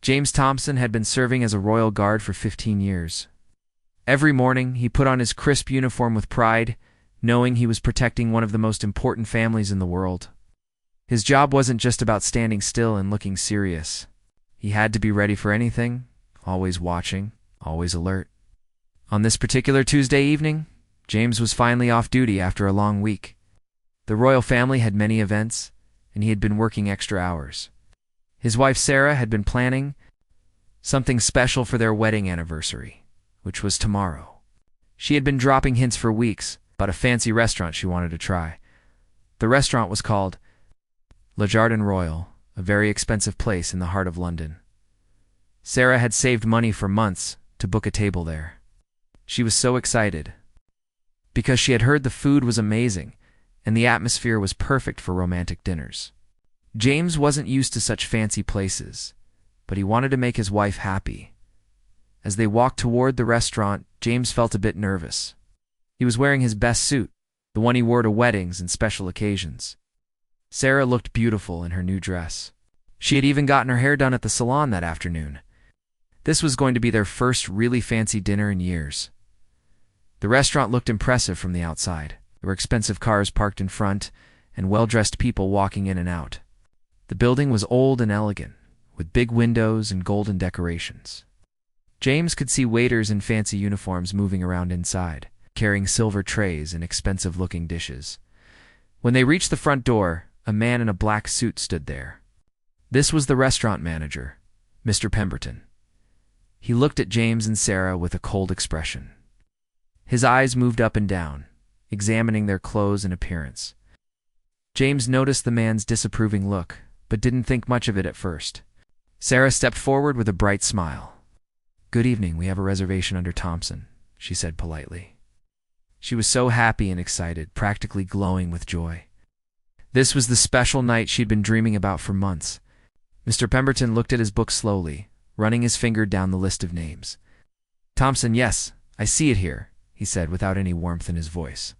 James Thompson had been serving as a royal guard for 15 years. Every morning, he put on his crisp uniform with pride, knowing he was protecting one of the most important families in the world. His job wasn't just about standing still and looking serious. He had to be ready for anything, always watching, always alert. On this particular Tuesday evening, James was finally off duty after a long week. The royal family had many events, and he had been working extra hours. His wife Sarah had been planning something special for their wedding anniversary, which was tomorrow. She had been dropping hints for weeks about a fancy restaurant she wanted to try. The restaurant was called Le Jardin Royal, a very expensive place in the heart of London. Sarah had saved money for months to book a table there. She was so excited because she had heard the food was amazing and the atmosphere was perfect for romantic dinners. James wasn't used to such fancy places, but he wanted to make his wife happy. As they walked toward the restaurant, James felt a bit nervous. He was wearing his best suit, the one he wore to weddings and special occasions. Sarah looked beautiful in her new dress. She had even gotten her hair done at the salon that afternoon. This was going to be their first really fancy dinner in years. The restaurant looked impressive from the outside. There were expensive cars parked in front and well-dressed people walking in and out. The building was old and elegant, with big windows and golden decorations. James could see waiters in fancy uniforms moving around inside, carrying silver trays and expensive-looking dishes. When they reached the front door, a man in a black suit stood there. This was the restaurant manager, Mr. Pemberton. He looked at James and Sarah with a cold expression. His eyes moved up and down, examining their clothes and appearance. James noticed the man's disapproving look, but didn't think much of it at first. Sarah stepped forward with a bright smile. "Good evening, we have a reservation under Thompson," she said politely. She was so happy and excited, practically glowing with joy. This was the special night she'd been dreaming about for months. Mr. Pemberton looked at his book slowly, running his finger down the list of names. "Thompson, yes, I see it here," he said without any warmth in his voice.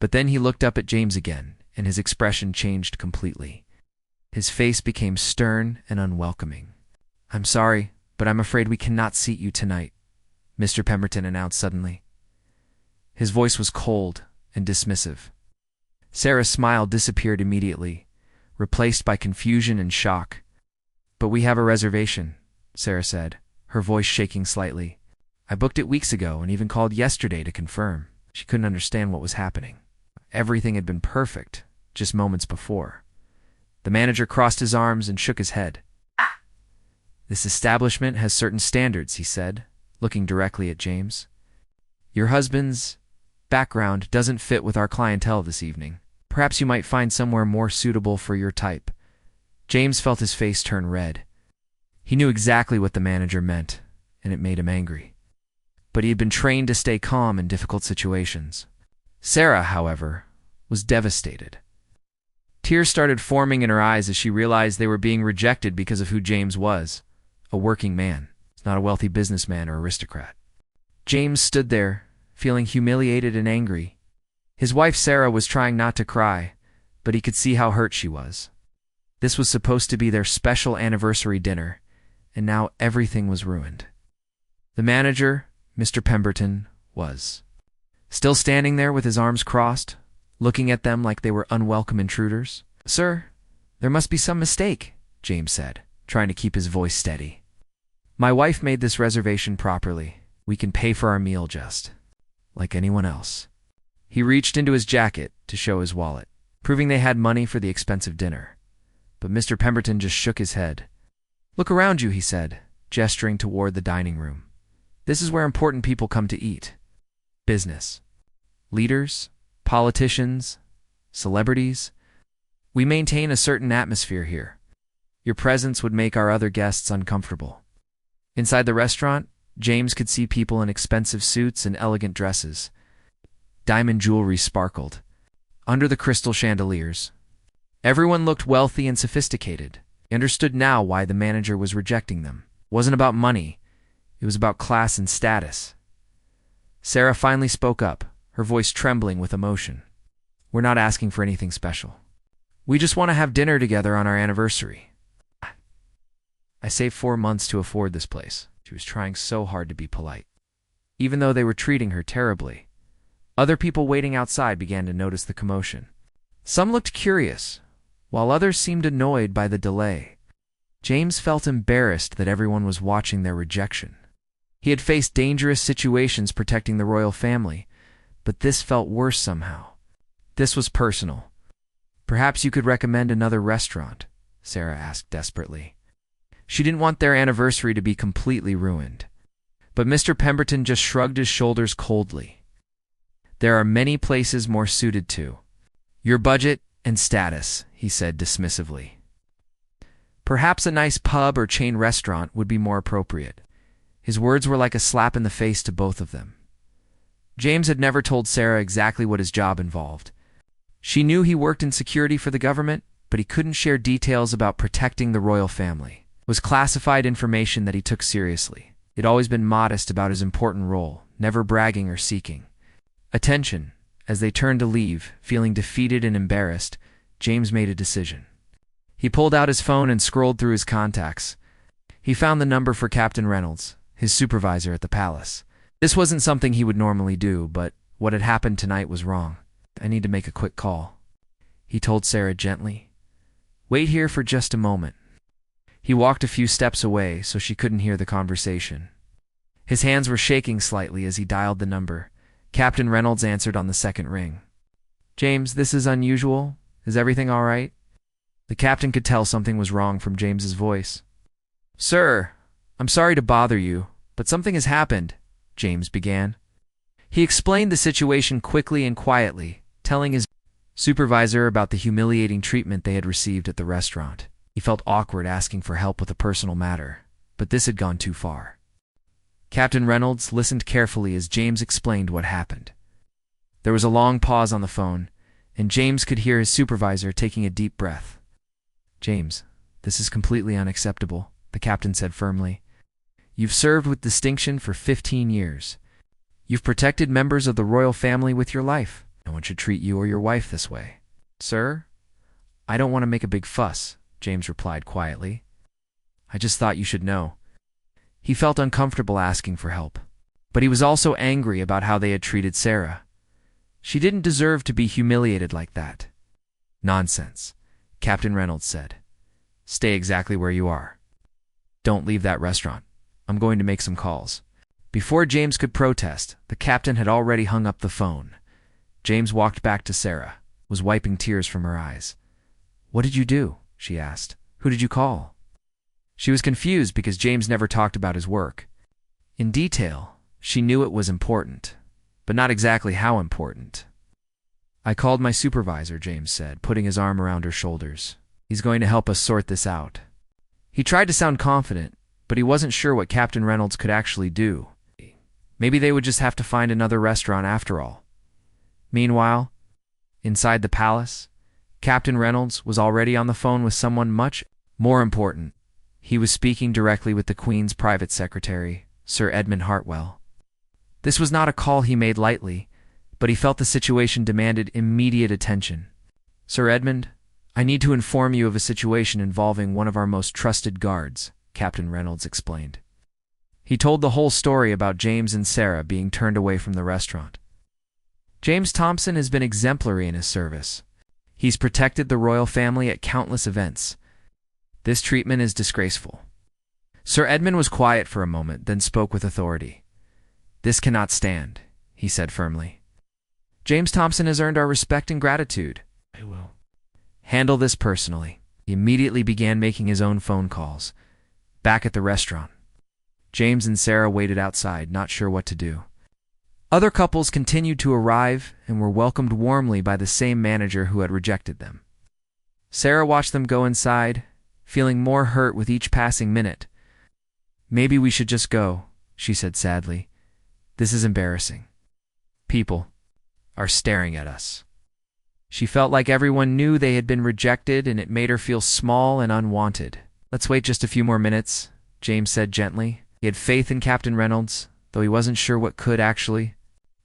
But then he looked up at James again, and his expression changed completely. His face became stern and unwelcoming. "I'm sorry, but I'm afraid we cannot seat you tonight," Mr. Pemberton announced suddenly. His voice was cold and dismissive. Sarah's smile disappeared immediately, replaced by confusion and shock. "But we have a reservation," Sarah said, her voice shaking slightly. "I booked it weeks ago and even called yesterday to confirm." She couldn't understand what was happening. Everything had been perfect, just moments before. The manager crossed his arms and shook his head. "This establishment has certain standards," he said, looking directly at James. "Your husband's background doesn't fit with our clientele this evening. Perhaps you might find somewhere more suitable for your type." James felt his face turn red. He knew exactly what the manager meant, and it made him angry. But he had been trained to stay calm in difficult situations. Sarah, however, was devastated. Tears started forming in her eyes as she realized they were being rejected because of who James was, a working man, not a wealthy businessman or aristocrat. James stood there, feeling humiliated and angry. His wife Sarah was trying not to cry, but he could see how hurt she was. This was supposed to be their special anniversary dinner, and now everything was ruined. The manager, Mr. Pemberton, was still standing there with his arms crossed, looking at them like they were unwelcome intruders. "Sir, there must be some mistake," James said, trying to keep his voice steady. "My wife made this reservation properly. We can pay for our meal just like anyone else." He reached into his jacket to show his wallet, proving they had money for the expensive dinner. But Mr. Pemberton just shook his head. "Look around you," he said, gesturing toward the dining room. "This is where important people come to eat. Business. Leaders, politicians, celebrities. We maintain a certain atmosphere here. Your presence would make our other guests uncomfortable." Inside the restaurant, James could see people in expensive suits and elegant dresses. Diamond jewelry sparkled under the crystal chandeliers. Everyone looked wealthy and sophisticated. He understood now why the manager was rejecting them. It wasn't about money. It was about class and status. Sarah finally spoke up, her voice trembling with emotion. "We're not asking for anything special. We just want to have dinner together on our anniversary." I saved 4 months to afford this place. She was trying so hard to be polite, even though they were treating her terribly. Other people waiting outside began to notice the commotion. Some looked curious, while others seemed annoyed by the delay. James felt embarrassed that everyone was watching their rejection. He had faced dangerous situations protecting the royal family, but this felt worse somehow. This was personal. "Perhaps you could recommend another restaurant," Sarah asked desperately. She didn't want their anniversary to be completely ruined. But Mr. Pemberton just shrugged his shoulders coldly. "There are many places more suited to your budget and status," he said dismissively. "Perhaps a nice pub or chain restaurant would be more appropriate." His words were like a slap in the face to both of them. James had never told Sarah exactly what his job involved. She knew he worked in security for the government, but he couldn't share details about protecting the royal family. It was classified information that he took seriously. He'd always been modest about his important role, never bragging or seeking attention. As they turned to leave, feeling defeated and embarrassed, James made a decision. He pulled out his phone and scrolled through his contacts. He found the number for Captain Reynolds, his supervisor at the palace. This wasn't something he would normally do, but what had happened tonight was wrong. "I need to make a quick call," he told Sarah gently. "Wait here for just a moment." He walked a few steps away so she couldn't hear the conversation. His hands were shaking slightly as he dialed the number. Captain Reynolds answered on the second ring. "James, this is unusual. Is everything all right?" The captain could tell something was wrong from James's voice. "Sir, I'm sorry to bother you, but something has happened," James began. He explained the situation quickly and quietly, telling his supervisor about the humiliating treatment they had received at the restaurant. He felt awkward asking for help with a personal matter, but this had gone too far. Captain Reynolds listened carefully as James explained what happened. There was a long pause on the phone, and James could hear his supervisor taking a deep breath. "James, this is completely unacceptable," the captain said firmly. "You've served with distinction for 15 years. You've protected members of the royal family with your life. No one should treat you or your wife this way." "Sir, I don't want to make a big fuss," James replied quietly. "I just thought you should know." He felt uncomfortable asking for help, but he was also angry about how they had treated Sarah. She didn't deserve to be humiliated like that. "Nonsense," Captain Reynolds said. "Stay exactly where you are. Don't leave that restaurant. I'm going to make some calls." Before James could protest, the captain had already hung up the phone. James walked back to Sarah, was wiping tears from her eyes. "What did you do?" she asked. "Who did you call?" She was confused because James never talked about his work. In detail, she knew it was important, but not exactly how important. "I called my supervisor," James said, putting his arm around her shoulders. "He's going to help us sort this out." He tried to sound confident, but he wasn't sure what Captain Reynolds could actually do. Maybe they would just have to find another restaurant after all. Meanwhile, inside the palace, Captain Reynolds was already on the phone with someone much more important. He was speaking directly with the Queen's private secretary, Sir Edmund Hartwell. This was not a call he made lightly, but he felt the situation demanded immediate attention. "Sir Edmund, I need to inform you of a situation involving one of our most trusted guards," Captain Reynolds explained. He told the whole story about James and Sarah being turned away from the restaurant. "James Thompson has been exemplary in his service. He's protected the royal family at countless events. This treatment is disgraceful." Sir Edmund was quiet for a moment, then spoke with authority. "This cannot stand," he said firmly. "James Thompson has earned our respect and gratitude. I will handle this personally." He immediately began making his own phone calls. Back at the restaurant, James and Sarah waited outside, not sure what to do. Other couples continued to arrive and were welcomed warmly by the same manager who had rejected them. Sarah watched them go inside, feeling more hurt with each passing minute. "Maybe we should just go," she said sadly. "This is embarrassing. People are staring at us." She felt like everyone knew they had been rejected, and it made her feel small and unwanted. "Let's wait just a few more minutes," James said gently. He had faith in Captain Reynolds, though he wasn't sure what could actually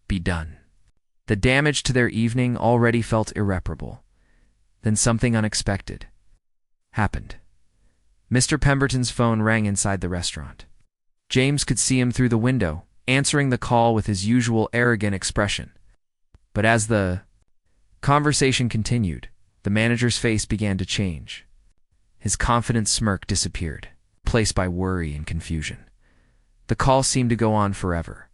be done. The damage to their evening already felt irreparable. Then something unexpected happened. Mr. Pemberton's phone rang inside the restaurant. James could see him through the window, answering the call with his usual arrogant expression. But as the conversation continued, the manager's face began to change. His confident smirk disappeared, replaced by worry and confusion. The call seemed to go on forever.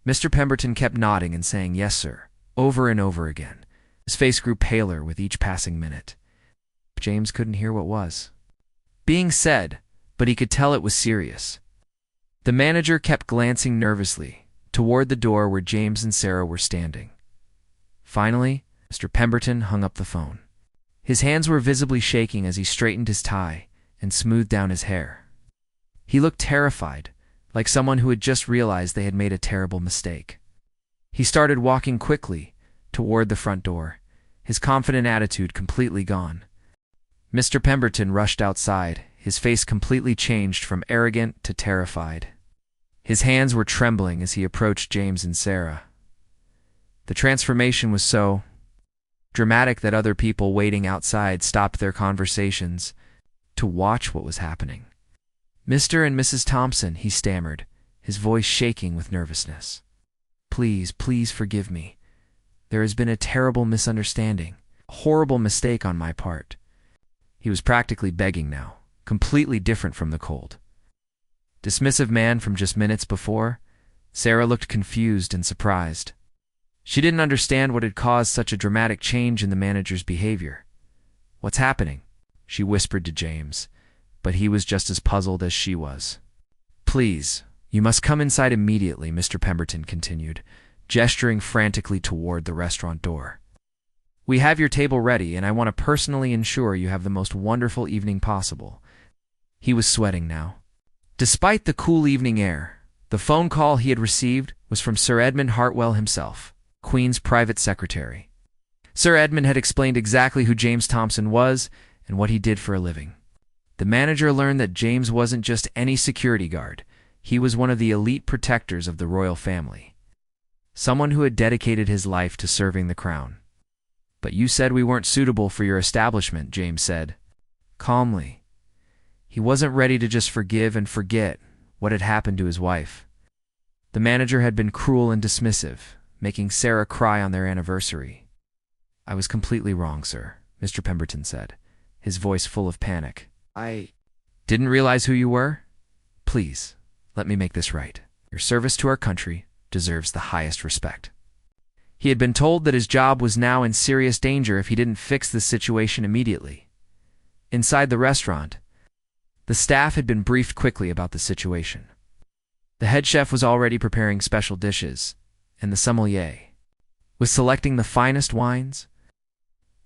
Mr. Pemberton kept nodding and saying, "Yes, sir," over and over again. His face grew paler with each passing minute. James couldn't hear what was being said, but he could tell it was serious. The manager kept glancing nervously toward the door where James and Sarah were standing. Finally, Mr. Pemberton hung up the phone. His hands were visibly shaking as he straightened his tie and smoothed down his hair. He looked terrified, like someone who had just realized they had made a terrible mistake. He started walking quickly toward the front door, his confident attitude completely gone. Mr. Pemberton rushed outside, his face completely changed from arrogant to terrified. His hands were trembling as he approached James and Sarah. The transformation was so dramatic that other people waiting outside stopped their conversations to watch what was happening. "Mr. and Mrs. Thompson," he stammered, his voice shaking with nervousness. "Please, please forgive me. There has been a terrible misunderstanding, a horrible mistake on my part." He was practically begging now, completely different from the cold, dismissive man from just minutes before. Sarah looked confused and surprised. She didn't understand what had caused such a dramatic change in the manager's behavior. "What's happening?" she whispered to James, but he was just as puzzled as she was. "Please, you must come inside immediately," Mr. Pemberton continued, gesturing frantically toward the restaurant door. "We have your table ready, and I want to personally ensure you have the most wonderful evening possible." He was sweating now. Despite the cool evening air, the phone call he had received was from Sir Edmund Hartwell himself, Queen's private secretary. Sir Edmund had explained exactly who James Thompson was and what he did for a living. The manager learned that James wasn't just any security guard. He was one of the elite protectors of the royal family, someone who had dedicated his life to serving the crown. "But you said we weren't suitable for your establishment," James said, calmly. He wasn't ready to just forgive and forget what had happened to his wife. The manager had been cruel and dismissive, making Sarah cry on their anniversary. "I was completely wrong, sir," Mr. Pemberton said, his voice full of panic. "I didn't realize who you were. Please, let me make this right. Your service to our country deserves the highest respect." He had been told that his job was now in serious danger if he didn't fix the situation immediately. Inside the restaurant, the staff had been briefed quickly about the situation. The head chef was already preparing special dishes, and the sommelier was selecting the finest wines.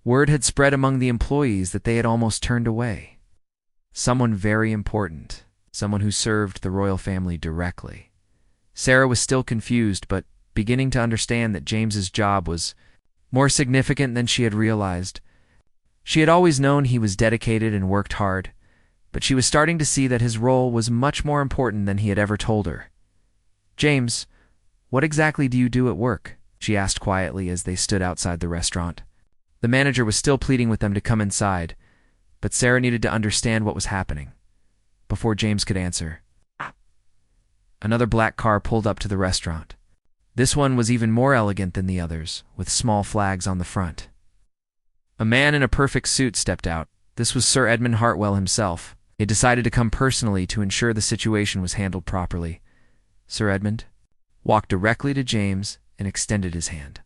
Word had spread among the employees that they had almost turned away someone very important, someone who served the royal family directly. Sarah was still confused, but beginning to understand that James's job was more significant than she had realized. She had always known he was dedicated and worked hard, but she was starting to see that his role was much more important than he had ever told her. "James, what exactly do you do at work?" she asked quietly as they stood outside the restaurant. The manager was still pleading with them to come inside, but Sarah needed to understand what was happening before James could answer. Another black car pulled up to the restaurant. This one was even more elegant than the others, with small flags on the front. A man in a perfect suit stepped out. This was Sir Edmund Hartwell himself. He had decided to come personally to ensure the situation was handled properly. Sir Edmund walked directly to James and extended his hand.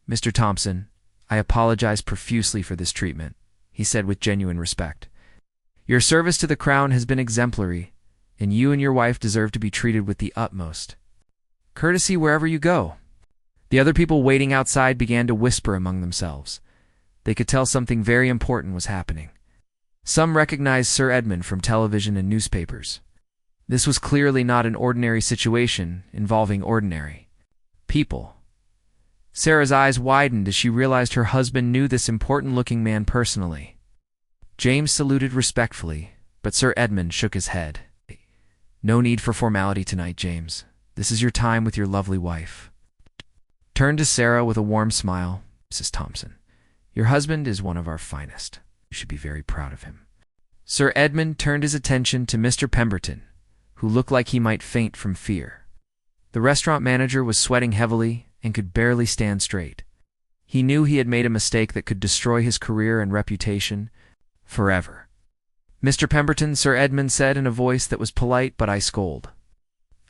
"Mr. Thompson, I apologize profusely for this treatment," he said with genuine respect. "Your service to the crown has been exemplary, and you and your wife deserve to be treated with the utmost courtesy wherever you go." The other people waiting outside began to whisper among themselves. They could tell something very important was happening. Some recognized Sir Edmund from television and newspapers. This was clearly not an ordinary situation involving ordinary people. Sarah's eyes widened as she realized her husband knew this important-looking man personally. James saluted respectfully, but Sir Edmund shook his head. "No need for formality tonight, James. This is your time with your lovely wife." Turned to Sarah with a warm smile. "Mrs. Thompson, your husband is one of our finest. You should be very proud of him." Sir Edmund turned his attention to Mr. Pemberton, who looked like he might faint from fear. The restaurant manager was sweating heavily and could barely stand straight. He knew he had made a mistake that could destroy his career and reputation forever. "Mr. Pemberton," Sir Edmund said in a voice that was polite but ice cold,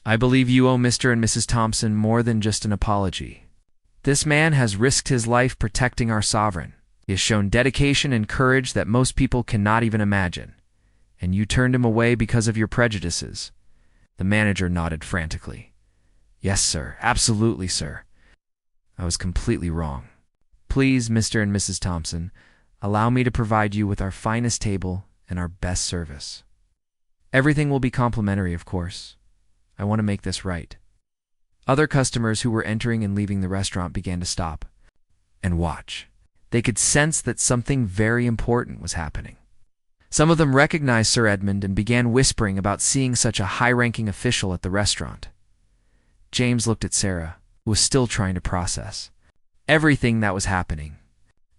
"I believe you owe Mr. and Mrs. Thompson more than just an apology. This man has risked his life protecting our sovereign. He has shown dedication and courage that most people cannot even imagine, and you turned him away because of your prejudices." The manager nodded frantically. "Yes, sir. Absolutely, sir. I was completely wrong. Please, Mr. and Mrs. Thompson, allow me to provide you with our finest table and our best service. Everything will be complimentary, of course. I want to make this right." Other customers who were entering and leaving the restaurant began to stop and watch. They could sense that something very important was happening. Some of them recognized Sir Edmund and began whispering about seeing such a high-ranking official at the restaurant. James looked at Sarah, who was still trying to process everything that was happening.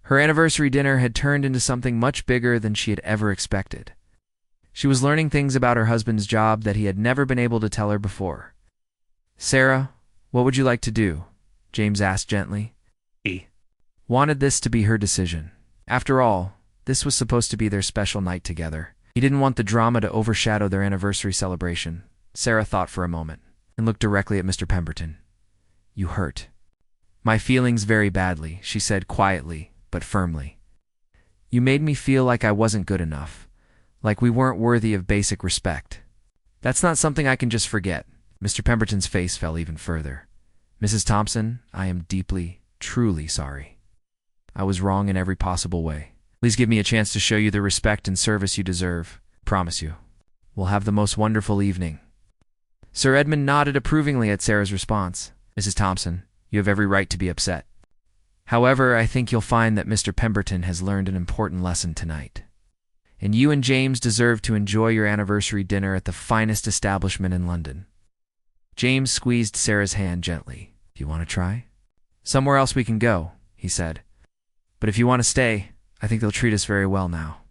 Her anniversary dinner had turned into something much bigger than she had ever expected. She was learning things about her husband's job that he had never been able to tell her before. "Sarah, what would you like to do?" James asked gently. He wanted this to be her decision. After all, this was supposed to be their special night together. He didn't want the drama to overshadow their anniversary celebration. Sarah thought for a moment and looked directly at Mr. Pemberton. "You hurt my feelings very badly," she said quietly but firmly. "You made me feel like I wasn't good enough, like we weren't worthy of basic respect. That's not something I can just forget." Mr. Pemberton's face fell even further. "Mrs. Thompson, I am deeply, truly sorry. I was wrong in every possible way. Please give me a chance to show you the respect and service you deserve. Promise you. We'll have the most wonderful evening." Sir Edmund nodded approvingly at Sarah's response. "Mrs. Thompson, you have every right to be upset. However, I think you'll find that Mr. Pemberton has learned an important lesson tonight. And you and James deserve to enjoy your anniversary dinner at the finest establishment in London." James squeezed Sarah's hand gently. "Do you want to try?" "Somewhere else we can go," he said. "But if you want to stay, I think they'll treat us very well now."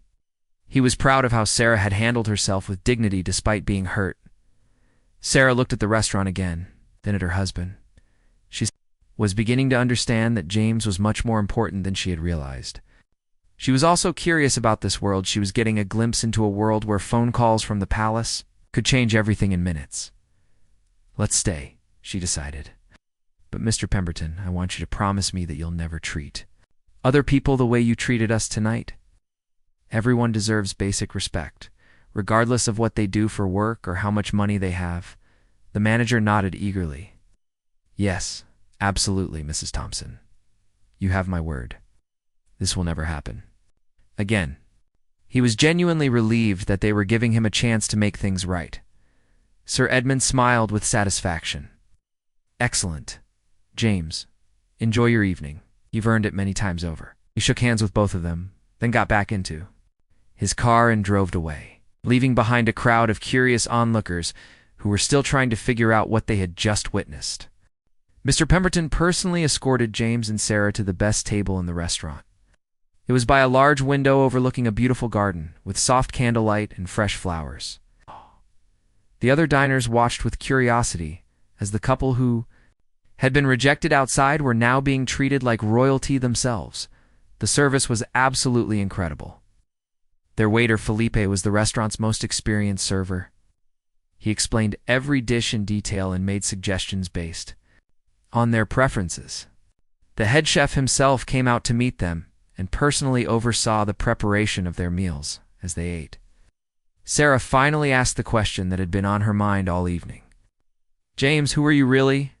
He was proud of how Sarah had handled herself with dignity despite being hurt. Sarah looked at the restaurant again, then at her husband. She was beginning to understand that James was much more important than she had realized. She was also curious about this world. She was getting a glimpse into a world where phone calls from the palace could change everything in minutes. "Let's stay," she decided. "But Mr. Pemberton, I want you to promise me that you'll never treat other people the way you treated us tonight. Everyone deserves basic respect, regardless of what they do for work or how much money they have." The manager nodded eagerly. "Yes, absolutely, Mrs. Thompson. You have my word. This will never happen again." He was genuinely relieved that they were giving him a chance to make things right. Sir Edmund smiled with satisfaction. "Excellent. James, enjoy your evening. You've earned it many times over." He shook hands with both of them, then got back into his car and drove away, leaving behind a crowd of curious onlookers who were still trying to figure out what they had just witnessed. Mr. Pemberton personally escorted James and Sarah to the best table in the restaurant. It was by a large window overlooking a beautiful garden, with soft candlelight and fresh flowers. The other diners watched with curiosity, as the couple who had been rejected outside were now being treated like royalty themselves. The service was absolutely incredible. Their waiter, Felipe, was the restaurant's most experienced server. He explained every dish in detail and made suggestions based on their preferences. The head chef himself came out to meet them and personally oversaw the preparation of their meals as they ate. Sarah finally asked the question that had been on her mind all evening. "James, who are you really?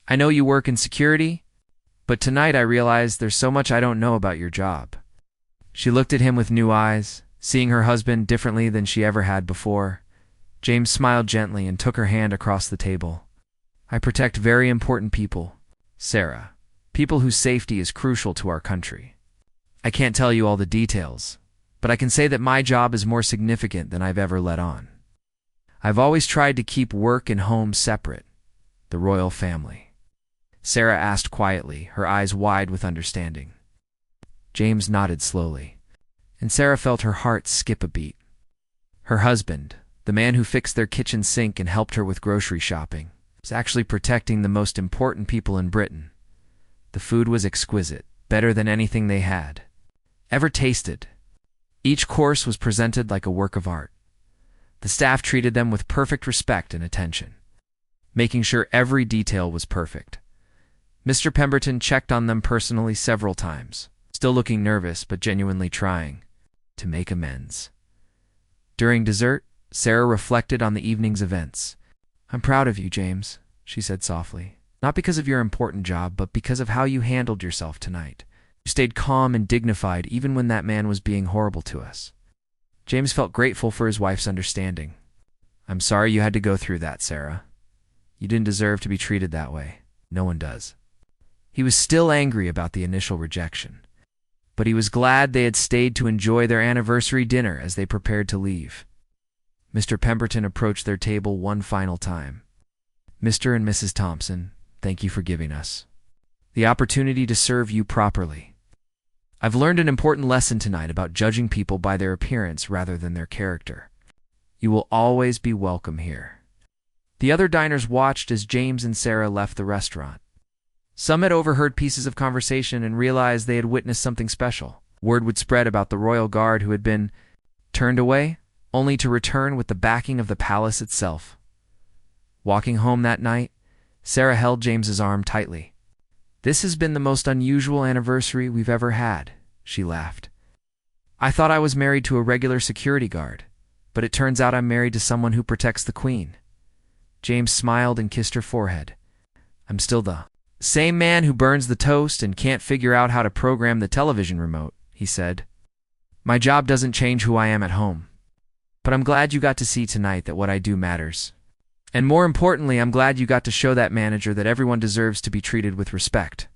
I know you work in security, but tonight I realized there's so much I don't know about your job." She looked at him with new eyes, seeing her husband differently than she ever had before. James smiled gently and took her hand across the table. "I protect very important people, Sarah, people whose safety is crucial to our country. I can't tell you all the details, but I can say that my job is more significant than I've ever let on. I've always tried to keep work and home separate. The royal family." Sarah asked quietly, her eyes wide with understanding. James nodded slowly. and Sarah felt her heart skip a beat. Her husband, the man who fixed their kitchen sink and helped her with grocery shopping, was actually protecting the most important people in Britain. The food was exquisite, better than anything they had ever tasted. Each course was presented like a work of art. The staff treated them with perfect respect and attention, making sure every detail was perfect. Mr. Pemberton checked on them personally several times, still looking nervous but genuinely trying to make amends. During dessert, Sarah reflected on the evening's events. "I'm proud of you, James," she said softly. "Not because of your important job, but because of how you handled yourself tonight. You stayed calm and dignified even when that man was being horrible to us." James felt grateful for his wife's understanding. "I'm sorry you had to go through that, Sarah. You didn't deserve to be treated that way. No one does." He was still angry about the initial rejection, but he was glad they had stayed to enjoy their anniversary dinner as they prepared to leave. Mr. Pemberton approached their table one final time. "Mr. and Mrs. Thompson, thank you for giving us the opportunity to serve you properly. I've learned an important lesson tonight about judging people by their appearance rather than their character. You will always be welcome here." The other diners watched as James and Sarah left the restaurant. Some had overheard pieces of conversation and realized they had witnessed something special. Word would spread about the royal guard who had been turned away, only to return with the backing of the palace itself. Walking home that night, Sarah held James's arm tightly. "This has been the most unusual anniversary we've ever had," she laughed. "I thought I was married to a regular security guard, but it turns out I'm married to someone who protects the Queen." James smiled and kissed her forehead. "I'm still the same man who burns the toast and can't figure out how to program the television remote," he said. "My job doesn't change who I am at home. But I'm glad you got to see tonight that what I do matters. And more importantly, I'm glad you got to show that manager that everyone deserves to be treated with respect."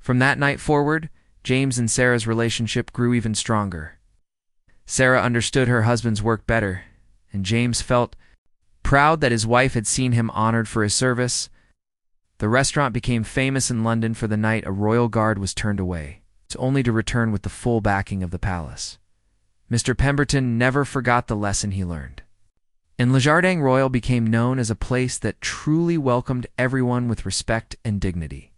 From that night forward, James and Sarah's relationship grew even stronger. Sarah understood her husband's work better, and James felt proud that his wife had seen him honored for his service. The restaurant became famous in London for the night a royal guard was turned away, only to return with the full backing of the palace. Mr. Pemberton never forgot the lesson he learned, and Le Jardin Royal became known as a place that truly welcomed everyone with respect and dignity.